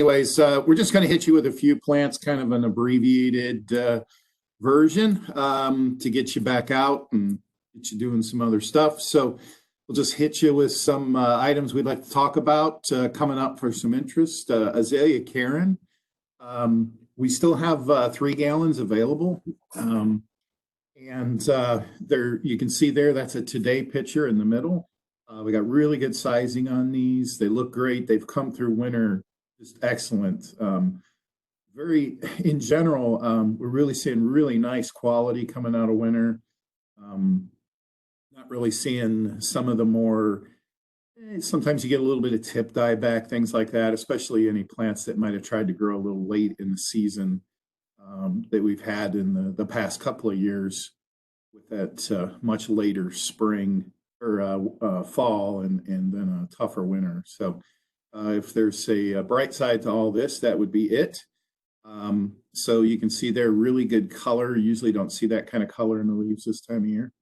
Anyways, we're just going to hit you with a few plants, kind of an abbreviated version to get you back out and get you doing some other stuff. So we'll just hit you with some items we'd like to talk about coming up for some interest. Azalea Karen. We still have 3 gallons available. And there you can see there, that's a today picture in the middle. We got really good sizing on these. They look great. They've come through winter just excellent. Very, in general, we're really seeing really nice quality coming out of winter. Not really seeing some of the more, sometimes you get a little bit of tip dieback, things like that, especially any plants that might have tried to grow a little late in the season that we've had in the past couple of years with that much later spring or fall and then a tougher winter. So if there's a bright side to all this, that would be it. So you can see there, really good color. Usually don't see that kind of color in the leaves this time of year.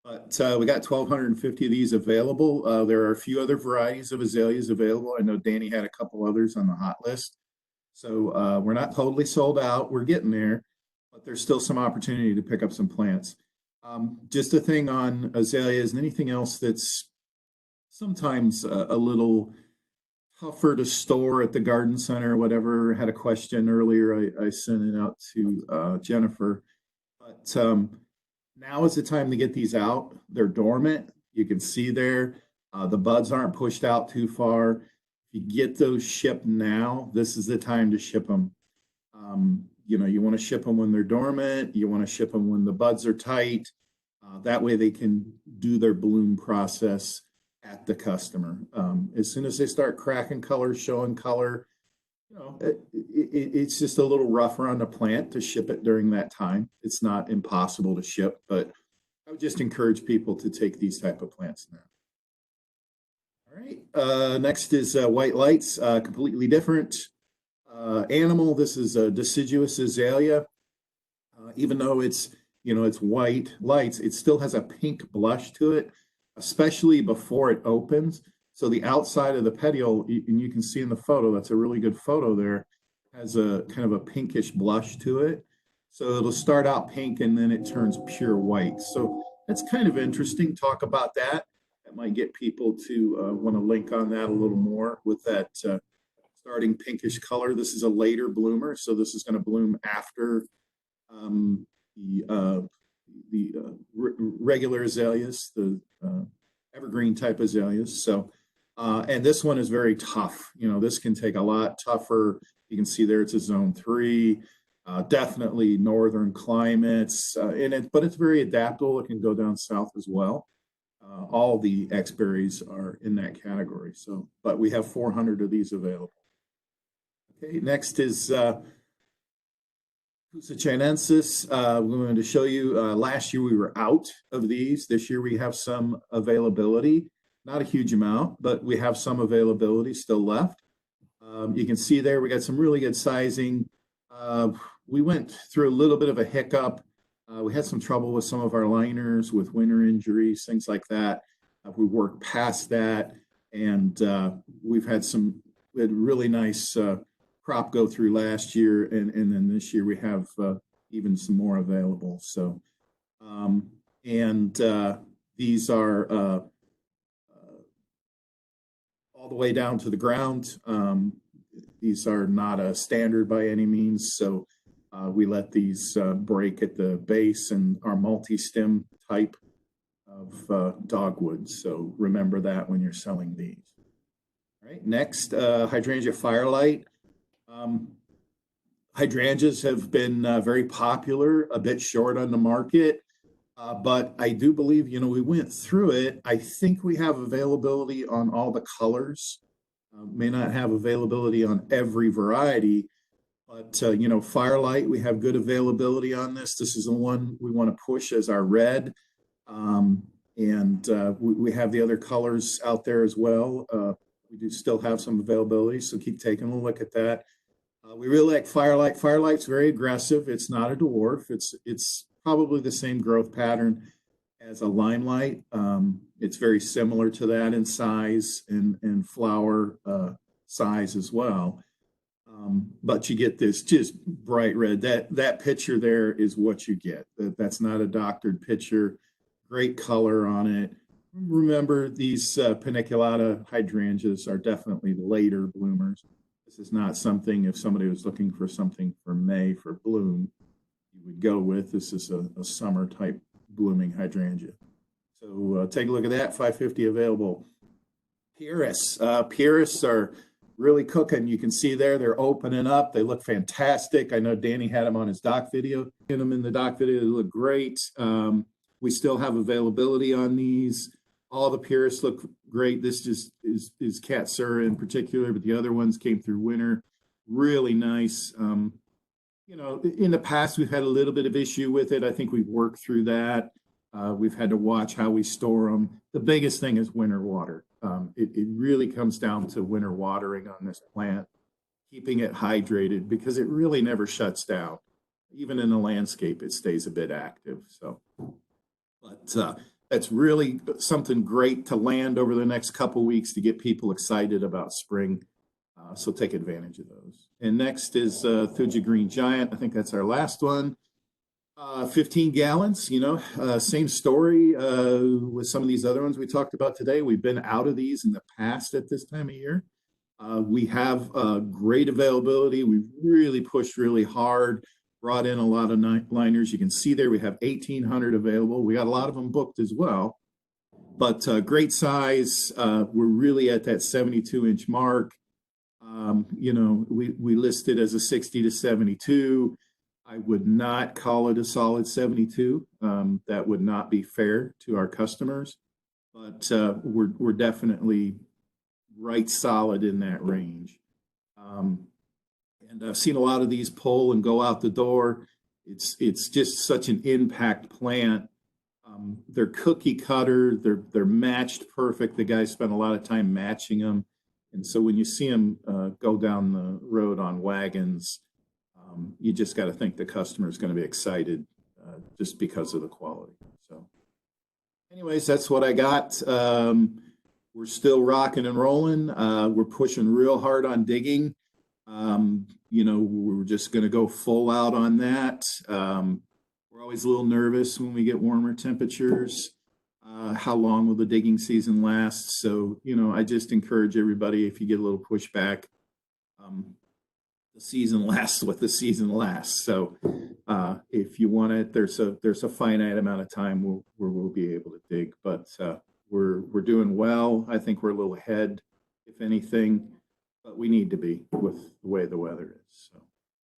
But we got 1,250 of these available. There are a few other varieties of azaleas available. I know Danny had a couple others on the hot list. So we're not totally sold out. We're getting there, but there's still some opportunity to pick up some plants. Just a thing on azaleas and anything else that's sometimes a little tougher to store at the garden center or whatever. Had a question earlier. I sent it out to Jennifer. But now is the time to get these out. They're dormant. You can see there. The buds aren't pushed out too far. If you get those shipped now, this is the time to ship them. You want to ship them when they're dormant. You want to ship them when the buds are tight. That way they can do their bloom process at the customer. As soon as they start cracking color, showing color, it's just a little rougher on the plant to ship it during that time. It's not impossible to ship, but I would just encourage people to take these type of plants now. All right, next is white lights, completely different animal. This is a deciduous azalea. Even though it's white lights, it still has a pink blush to it, especially before it opens. So the outside of the petiole, and you can see in the photo, that's a really good photo there, has a kind of a pinkish blush to it. So it'll start out pink and then it turns pure white. So that's kind of interesting. Talk about that. That might get people to want to link on that a little more with that starting pinkish color. This is a later bloomer, so this is going to bloom after the regular azaleas, the evergreen type azaleas. So, and this one is very tough. This can take a lot tougher. You can see there it's a zone 3, definitely northern climates in it, but it's very adaptable. It can go down south as well. All the X-berries are in that category. So, but we have 400 of these available. Okay, next is Pusa chinensis. We wanted to show you, last year we were out of these. This year we have some availability, not a huge amount, but we have some availability still left. You can see there, we got some really good sizing. We went through a little bit of a hiccup. We had some trouble with some of our liners with winter injuries, things like that. We worked past that, and we had really nice crop go through last year, and then this year we have even some more available. So, these are all the way down to the ground. These are not a standard by any means, so we let these break at the base and are multi-stem type of dogwood. So remember that when you're selling these. All right, next, hydrangea firelight. Hydrangeas have been very popular, a bit short on the market, but I do believe, we went through it. I think we have availability on all the colors. May not have availability on every variety, but firelight, we have good availability on this. This is the one we want to push as our red, and we have the other colors out there as well. We do still have some availability, so keep taking a look at that. We really like firelight. Firelight's very aggressive. It's not a dwarf. It's probably the same growth pattern as a limelight. It's very similar to that in size and flower size as well. But you get this just bright red. That picture there is what you get. That's not a doctored picture. Great color on it. Remember, these paniculata hydrangeas are definitely later bloomers. This is not something, if somebody was looking for something for May for bloom, you would go with. This is a summer type blooming hydrangea. So take a look at that. 550 available. Pyrrhus. Pyrrhus are really cooking. You can see there, they're opening up. They look fantastic. I know Danny had them on his doc video. Get them in the doc video. They look great. We still have availability on these. All the Pyrrhus look great. This just is Katsura in particular, but the other ones came through winter. Really nice. You know, in the past, we've had a little bit of issue with it. I think we've worked through that. We've had to watch how we store them. The biggest thing is winter water. It really comes down to winter watering on this plant, keeping it hydrated because it really never shuts down. Even in the landscape, it stays a bit active. So, but that's really something great to land over the next couple weeks to get people excited about spring. So take advantage of those. And next is Thuja Green Giant. I think that's our last one. 15 gallons, you know, same story with some of these other ones we talked about today. We've been out of these in the past at this time of year. We have great availability. We've really pushed really hard, brought in a lot of liners. You can see there we have 1,800 available. We got a lot of them booked as well, but great size. We're really at that 72-inch mark. You know, we listed as a 60 to 72. I would not call it a solid 72. That would not be fair to our customers, but we're definitely right solid in that range. And I've seen a lot of these pull and go out the door. It's just such an impact plant. They're cookie cutter. They're matched perfect. The guys spent a lot of time matching them, and so when you see them go down the road on wagons, you just got to think the customer is going to be excited just because of the quality. So anyways, that's what I got. We're still rocking and rolling. We're pushing real hard on digging. You know, we're just going to go full out on that. We're always a little nervous when we get warmer temperatures. How long will the digging season last? So, you know, I just encourage everybody, if you get a little pushback, the season lasts what the season lasts. So if you want it, there's a finite amount of time where we'll be able to dig, but we're doing well. I think we're a little ahead, if anything, but we need to be with the way the weather is. So.